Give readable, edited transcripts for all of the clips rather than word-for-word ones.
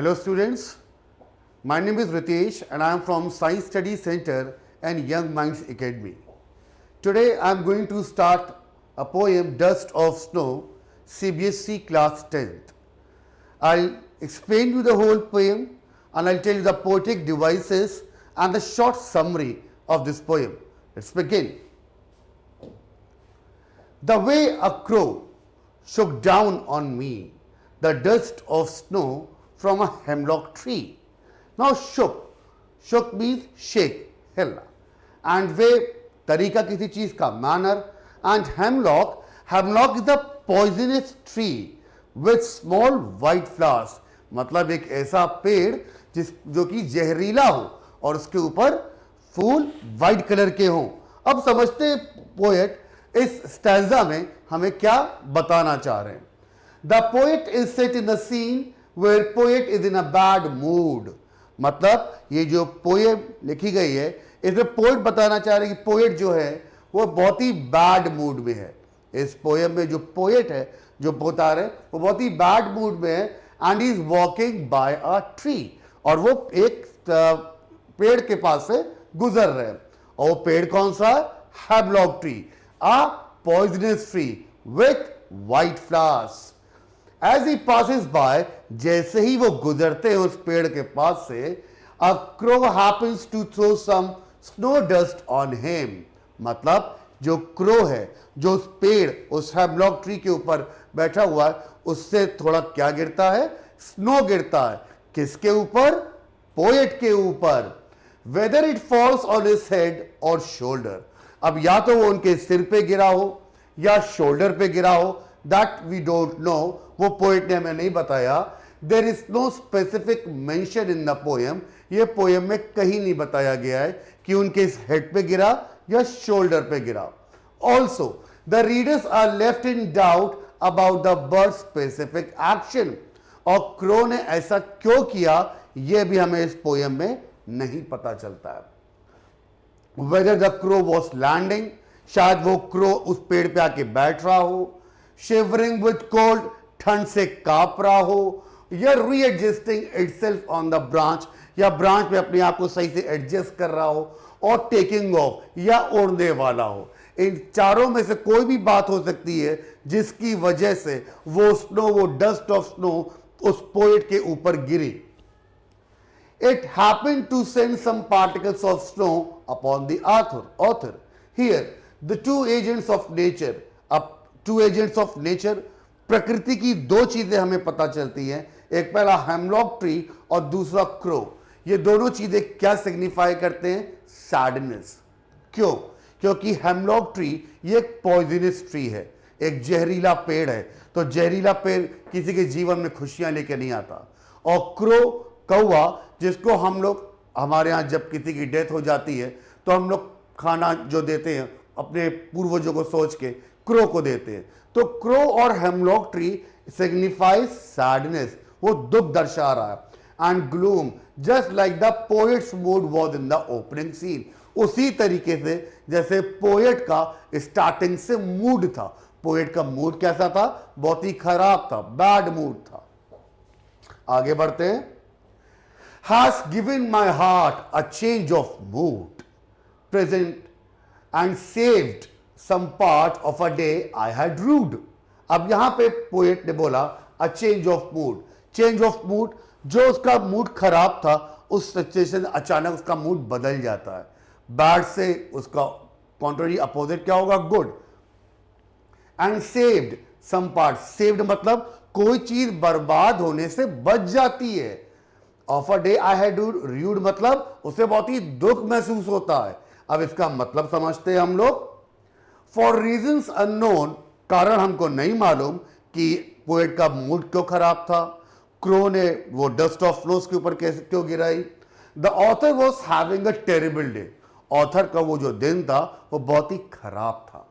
Hello students, my name is Ritesh and I am from Science Study Center and Young Minds Academy. Today I am going to start a poem Dust of Snow, CBSE class 10th. I'll explain you the whole poem and I'll tell you the poetic devices and the short summary of this poem. Let's begin. The way a crow shook down on me the dust of snow from a hemlock tree. Now shook means shake, हिलना. And वे तरीका किसी चीज का manner. And hemlock is a poisonous tree with small white flowers. मतलब एक ऐसा पेड़ जो कि जहरीला हो और उसके ऊपर फूल वाइट कलर के हों. अब समझते हैं पोएट इस स्टैंजा में हमें क्या बताना चाह रहे हैं. The poet is set in the scene where poet is in a bad mood. मतलब ये जो पोएम लिखी गई है इसमें पोएट बताना चाह रहे हैं कि पोएट जो है वो बहुत ही बैड मूड में है. इस पोएम में जो पोएट है जो बता रहे वो बहुत ही बैड मूड में है. And is walking by a tree. और वो एक पेड़ के पास से गुजर रहे हैं. और वो पेड़ कौन सा? Hemlock tree, a poisonous tree with white flowers. As he passes by, जैसे ही वो गुजरते हैं उस पेड़ के पास से, a crow happens to throw some snow dust on him. मतलब जो क्रो है जो उस पेड़ उस हेमलॉक ट्री के ऊपर बैठा हुआ है उससे थोड़ा क्या गिरता है? स्नो गिरता है. किसके ऊपर? पोएट के ऊपर. Whether it falls on his head और शोल्डर. अब या तो वो उनके सिर पे गिरा हो या शोल्डर पे गिरा हो, दैट वी डोंट नो. वो पोएट ने हमें नहीं बताया. There is no specific mention in the poem. ये पोएम में कहीं नहीं बताया गया है कि उनके हेड पे गिरा या शोल्डर पे गिरा. Also the readers are left in doubt about the bird specific action. और क्रो ने ऐसा क्यों किया यह भी हमें इस पोएम में नहीं पता चलता है. Whether the crow was landing, शायद वो क्रो उस पेड़ पे आके बैठ रहा हो. शिवरिंग विथ कोल्ड, ठंड से कांप रहा हो. या रीएडजस्टिंग इटसेल्फ ऑन द ब्रांच, या ब्रांच पे अपने आप को सही से एडजस्ट कर रहा हो. और टेकिंग ऑफ, या उड़ने वाला हो. इन चारों में से कोई भी बात हो सकती है जिसकी वजह से वो स्नो, वो डस्ट ऑफ स्नो उस पोएट के ऊपर गिरी. It happened to send some particles of snow upon the author. Here, the two agents of nature. अब two agents of nature, प्रकृति की दो चीजें हमें पता चलती हैं. एक पहला हेमलॉक ट्री और दूसरा क्रो. ये दोनों चीजें क्या सिग्निफाई करते हैं? सैडनेस. क्यों? क्योंकि हेमलॉक ट्री ये एक पॉइजनस ट्री है, एक जहरीला पेड़ है. तो जहरीला पेड़ किसी के जीवन में खुशियां लेके नहीं आता. और क्रो, कौवा, जिसको हम लोग हमारे यहाँ जब किसी की डेथ हो जाती है तो हम लोग खाना जो देते हैं अपने पूर्वजों को सोच के क्रो को देते हैं. तो क्रो और हेमलॉक ट्री सिग्निफाइज सैडनेस, वो दुख दर्शा रहा है. And gloom, just like the poet's mood was in the opening scene. उसी तरीके से जैसे पोएट का स्टार्टिंग से मूड था. पोएट का मूड कैसा था? बहुत ही खराब था, बैड मूड था. आगे बढ़ते हैं. Has given my heart a change of mood, present and saved some part of a day I had rued. अब यहां पे पोएट ने बोला a change of mood. Change of mood, जो उसका मूड खराब था उस सिचुएशन अचानक उसका मूड बदल जाता है. बैड से उसका कॉन्ट्ररी अपोजिट क्या होगा? Good. And saved some part. Saved मतलब कोई चीज बर्बाद होने से बच जाती है. Of a day I had rued मतलब उसे बहुत ही दुख महसूस होता है. अब इसका मतलब समझते हैं हम लोग. फॉर रीजंस अननोन, कारण हमको नहीं मालूम कि पोएट का मूड क्यों खराब था. क्रो ने वो डस्ट ऑफ स्नो के ऊपर कैसे क्यों गिराई. The author was having a terrible day. Author का वो जो दिन था वो बहुत ही खराब था.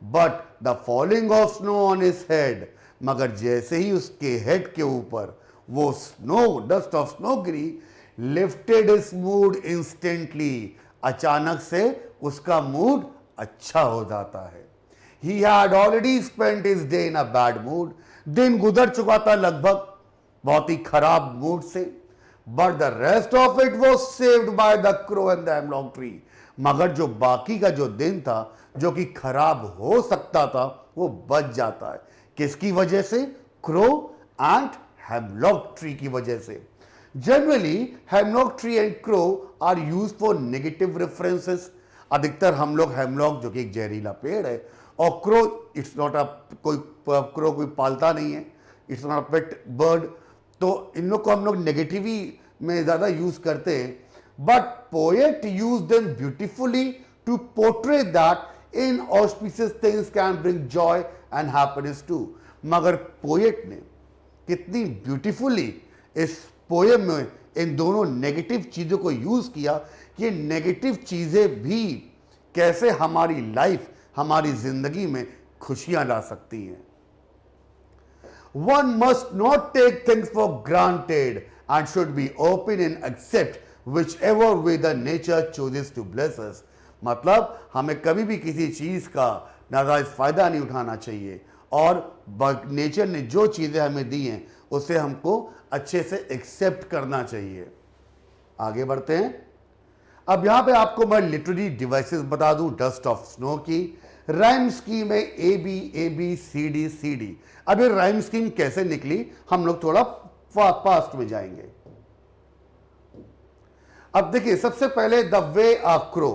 But the falling of snow on his head, मगर जैसे ही उसके हेड के ऊपर वो snow, dust of snow Giri, lifted his mood instantly. अचानक से उसका मूड अच्छा हो जाता है. He had already spent his day in a bad mood. दिन गुजर चुका था लगभग बहुत ही खराब मूड से, but the rest of it was saved by the crow and the hemlock tree. मगर जो बाकी का जो दिन था जो कि खराब हो सकता था वो बच जाता है। किसकी वजह से? क्रो एंड हेमलॉक ट्री की वजह से। Generally hemlock tree and crow are use for negative references. अधिकतर हम लोग हेमलॉक जो कि एक जहरीला पेड़ है और क्रो इट्स नॉट अ कोई क्रो कोई पालता नहीं है, it's not a pet bird, तो इन लोग को हम लोग नेगेटिवली में ज्यादा यूज करते हैं। But poet use them beautifully to portray that inauspicious things can bring joy and happiness to. मगर पोएट ने कितनी ब्यूटिफुली इस पोएम में इन दोनों नेगेटिव चीजों को यूज किया कि नेगेटिव चीजें भी कैसे हमारी लाइफ, हमारी जिंदगी में खुशियां ला सकती हैं। One must not take things for granted and should be open and accept whichever way the nature chooses to bless us। मतलब हमें कभी भी किसी चीज का नाजायज फायदा नहीं उठाना चाहिए और नेचर ने जो चीजें हमें दी हैं उसे हमको अच्छे से एक्सेप्ट करना चाहिए। आगे बढ़ते हैं। अब यहां पे आपको मैं लिटरेरी डिवाइसेस बता दूं डस्ट ऑफ स्नो की। राइम स्कीम है ए बी सी डी। अब ये राइम स्कीम कैसे निकली हम लोग थोड़ा पास्ट में जाएंगे। अब देखिए सबसे पहले द वे अ क्रो।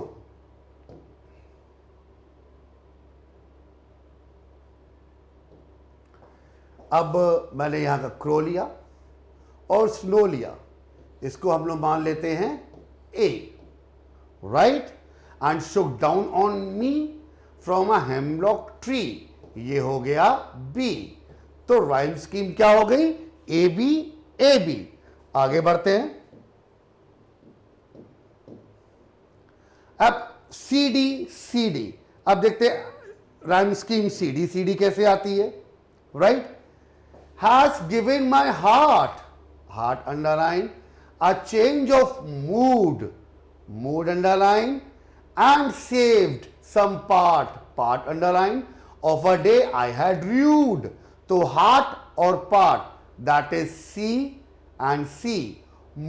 अब मैंने यहां का क्रो लिया और स्नो लिया, इसको हम लोग मान लेते हैं A, right, and shook down on me from a hemlock tree, ये हो गया बी। तो राइम स्कीम क्या हो गई? A B. आगे बढ़ते हैं। अब सी डी। अब देखते हैं राइम स्कीम सी डी कैसे आती है, right. Has given my heart underline, a change of mood underline, and saved some part underline of a day I had rued। तो heart और part that is C,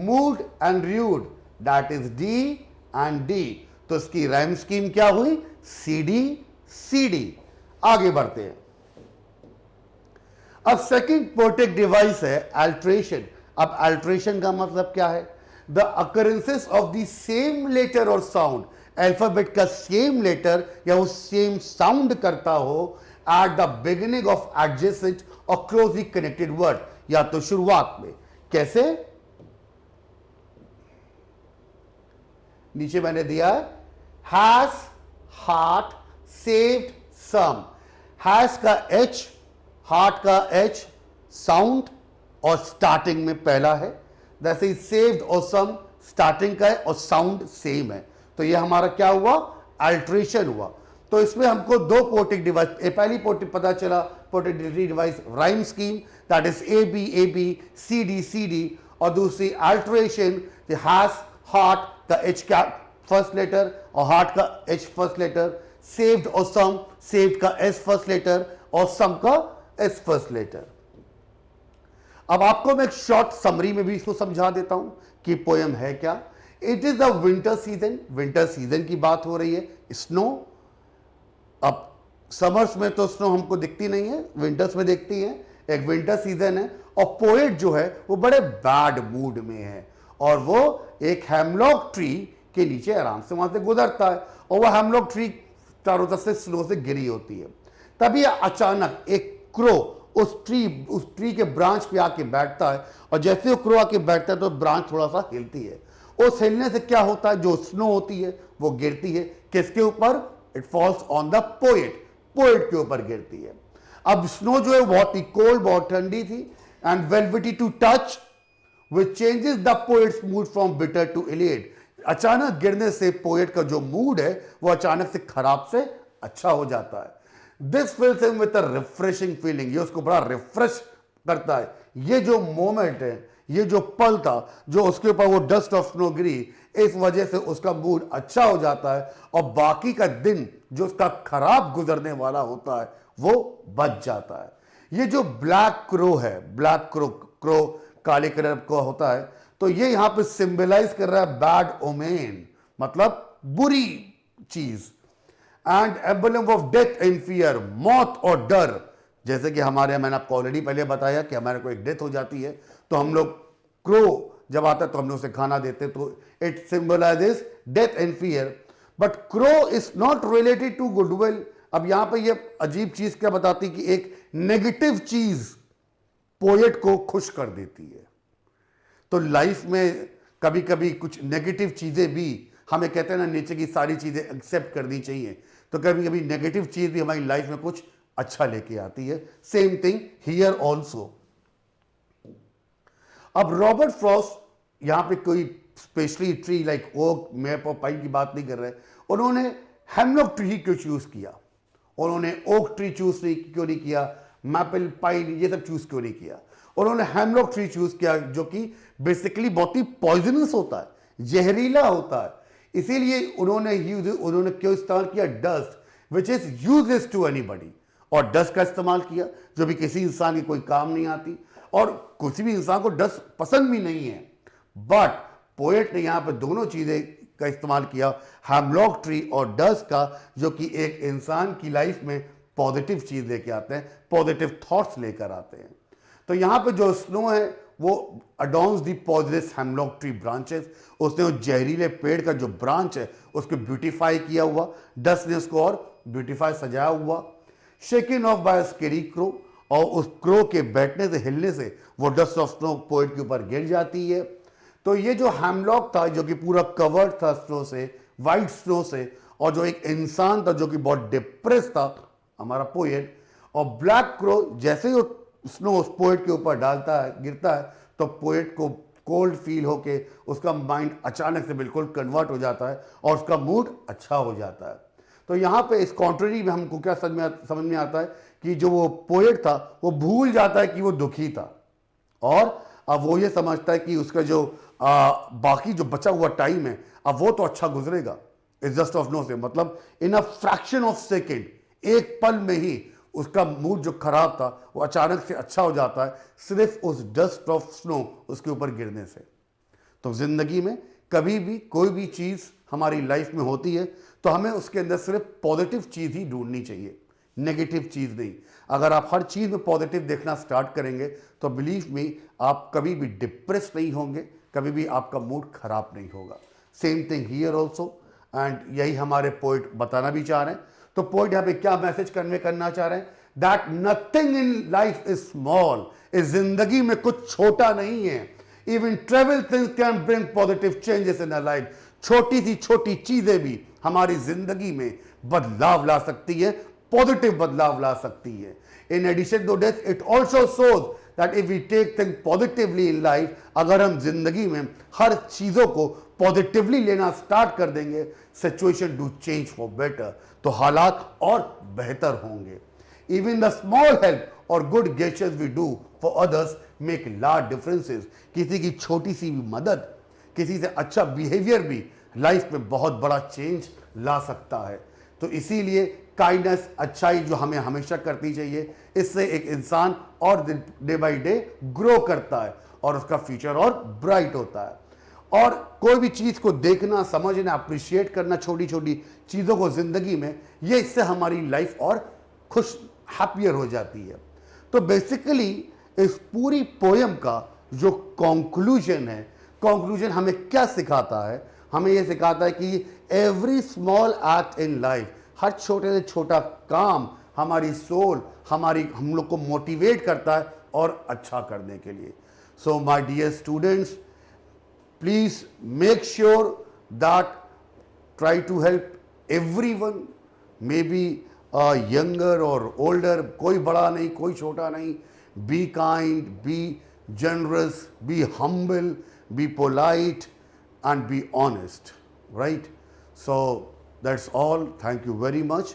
mood and rued that is D and D। तो इसकी rhyme scheme क्या हुई? C D. आगे बढ़ते हैं। अब सेकंड पोएटिक डिवाइस है अल्ट्रेशन। अब अल्ट्रेशन का मतलब क्या है? The occurrences of the same letter और साउंड, अल्फाबेट का सेम लेटर या वो सेम साउंड करता हो at the beginning of adjacent और क्लोजली कनेक्टेड वर्ड, या तो शुरुआत में। कैसे? नीचे मैंने दिया है has, heart, saved, some. Has का एच, हार्ट का एच, साउंड और स्टार्टिंग में पहला है, जैसे सेव्ड और सम स्टार्टिंग का है और साउंड सेम है। तो ये हमारा क्या हुआ? अल्ट्रेशन हुआ। तो इसमें हमको दो पोएटिक डिवाइस, पहली पोएटिक पता चला poetic device rhyme scheme that is A B C D, और दूसरी अल्ट्रेशन हैज, हार्ट का एच का फर्स्ट लेटर और हार्ट का एच फर्स्ट लेटर, सेव्ड और सम, सेव्ड का एस फर्स्ट लेटर और सम का एस फर्स्ट लेटर। अब आपको मैं एक शॉर्ट समरी में भी इसको समझा देता हूं कि पोएम है क्या। It is the winter season की बात हो रही है। स्नो, अब समर्स में तो स्नो हमको दिखती नहीं है, विंटर्स में दिखती है। एक विंटर सीजन है और पोएट जो है वो बड़े बैड मूड में है और वो एक हेमलॉक ट्री के नीचे आराम से वहां से गुजरता है और वह हेमलॉक ट्री चारों तरफ से स्नो से घिरी होती है। तभी अचानक एक क्रो उस ट्री के ब्रांच पे आके बैठता है और जैसे वो क्रो आके बैठता है तो ब्रांच थोड़ा सा हिलती है। उस हिलने से क्या होता है? जो स्नो होती है वो गिरती है किसके ऊपर? It falls on the poet के ऊपर गिरती है। अब स्नो जो है बहुत ही कोल्ड, बहुत ठंडी थी and velvety to touch which changes the poet's mood from bitter to elate. अचानक गिरने से पोएट का जो मूड है वो अचानक से खराब से अच्छा हो जाता है। This fills him with a refreshing feeling, ये उसको बड़ा रिफ्रेश करता है। ये जो मोमेंट है, ये जो पल था जो उसके ऊपर वो डस्ट ऑफ स्नो गिरी, इस वजह से उसका मूड अच्छा हो जाता है और बाकी का दिन जो उसका खराब गुजरने वाला होता है वो बच जाता है। ये जो ब्लैक क्रो है, ब्लैक क्रो काले कलर का होता है, तो ये यहां पे सिंबलाइज कर रहा है बैड ओमेन, मतलब बुरी चीज। And emblem of death and fear, मौत और डर। जैसे कि हमारे, मैंने आपको ऑलरेडी पहले बताया कि हमारे को एक डेथ हो जाती है तो हम लोग, क्रो जब आता है तो हम लोग उसे खाना देते हैं, तो it symbolises death and fear. But crow is not related to goodwill. अब यहां पे ये अजीब चीज क्या बताती कि एक नेगेटिव चीज पोएट को खुश कर देती है। तो लाइफ में कभी कभी कुछ नेगेटिव चीजें भी, हमें कहते हैं ना नीचे की सारी चीजें एक्सेप्ट करनी चाहिए, तो कभी कभी नेगेटिव चीज भी हमारी लाइफ में कुछ अच्छा लेके आती है। Same thing here also. अब रॉबर्ट फ्रॉस्ट यहां पे कोई specially tree like oak, maple, pine की बात नहीं कर रहे, उन्होंने हेमलॉक ट्री क्यों चूज किया, उन्होंने ओक ट्री चूज क्यों नहीं किया, मैपल, पाइन ये सब चूज क्यों नहीं किया, उन्होंने हेमलॉक ट्री चूज किया जो कि बेसिकली बहुत ही पॉइजनस होता है, जहरीला होता है। इसीलिए उन्होंने क्यों इस्तेमाल किया, dust which is useless to anybody, और डस्ट का इस्तेमाल किया जो भी किसी इंसान की कोई काम नहीं आती, और किसी भी इंसान को डस्ट पसंद भी नहीं है। बट पोएट ने यहां पर दोनों चीजें का इस्तेमाल किया, हेमलॉक ट्री और डस्ट का, जो कि एक इंसान की लाइफ में पॉजिटिव चीज लेके आते हैं, पॉजिटिव थॉट्स लेकर आते हैं। तो यहां पे जो स्नो है वो अडॉन्स दी पॉइजनस हेमलॉक ट्री ब्रांचेस, उसने उस जहरीले पेड़ का जो ब्रांच है उसको ब्यूटीफाई किया हुआ, डस्ट ने उसको और ब्यूटीफाई सजाया हुआ। शेकन ऑफ बाय स्केरी क्रो, और उस क्रो के बैठने से, हिलने से वो डस्ट ऑफ स्नो पोएट के ऊपर गिर जाती है। तो ये जो हेमलॉक था जो कि पूरा कवर्ड था स्नो से, वाइट स्नो से, और जो एक इंसान था जो कि बहुत डिप्रेस था, हमारा पोएट, और ब्लैक क्रो जैसे ही स्नो उस पोएट के ऊपर डालता है, गिरता है, तो पोएट को कोल्ड फील होके उसका माइंड अचानक से बिल्कुल कन्वर्ट हो जाता है और उसका मूड अच्छा हो जाता है। तो यहाँ पे इस कॉन्ट्ररी में हमको क्या समझ में आता है कि जो वो पोएट था वो भूल जाता है कि वो दुखी था, और अब वो ये समझता है कि उसका जो बाकी जो बचा हुआ टाइम है अब वो तो अच्छा गुजरेगा। इट्स जस्ट ऑफ नो से, मतलब इन अ फ्रैक्शन ऑफ सेकेंड, एक पल में ही उसका मूड जो खराब था वो अचानक से अच्छा हो जाता है, सिर्फ उस डस्ट ऑफ स्नो उसके ऊपर गिरने से। तो जिंदगी में कभी भी कोई भी चीज़ हमारी लाइफ में होती है तो हमें उसके अंदर सिर्फ पॉजिटिव चीज़ ही ढूंढनी चाहिए, नेगेटिव चीज़ नहीं। अगर आप हर चीज़ में पॉजिटिव देखना स्टार्ट करेंगे तो बिलीव मी, आप कभी भी डिप्रेस नहीं होंगे, कभी भी आपका मूड खराब नहीं होगा। Same thing here also, and यही हमारे पोइट बताना भी चाह रहे हैं। तो पोइट यहाँ पे क्या मैसेज कन्वे करना चाह रहे हैं, that nothing in life is small, इस जिंदगी में कुछ छोटा नहीं है। Even travel things can bring positive changes in a life, छोटी सी छोटी चीजें भी हमारी जिंदगी में बदलाव ला सकती है, पॉजिटिव बदलाव ला सकती है। In addition to this it also shows that if we take thing positively in life, अगर हम जिंदगी में हर चीजों को पॉजिटिवली लेना स्टार्ट कर देंगे, situation do change for better, तो हालात और बेहतर होंगे। इवन द स्मॉल हेल्प और good gestures we do for others make large differences. किसी की छोटी सी भी मदद, किसी से अच्छा बिहेवियर भी लाइफ में बहुत बड़ा चेंज ला सकता है। तो इसीलिए काइंडनेस, अच्छाई जो हमें हमेशा करनी चाहिए, इससे एक इंसान और डे बाय डे ग्रो करता है और उसका फ्यूचर और ब्राइट होता है। और कोई भी चीज को देखना, समझना, अप्रिशिएट करना, छोटी छोटी चीजों को जिंदगी में, ये इससे हमारी लाइफ और खुश, हैप्पियर हो जाती है। तो बेसिकली इस पूरी पोयम का जो कंक्लूजन है, कंक्लूजन हमें क्या सिखाता है, हमें यह सिखाता है कि every small act in life, हर छोटे से छोटा काम हमारी सोल, हम लोग को मोटिवेट करता है और अच्छा करने के लिए। So my dear students, please make sure that try to help everyone, maybe younger or older, कोई बड़ा नहीं, कोई छोटा नहीं। Be kind, be generous, be humble, be polite and be honest, right? So that's all. Thank you very much.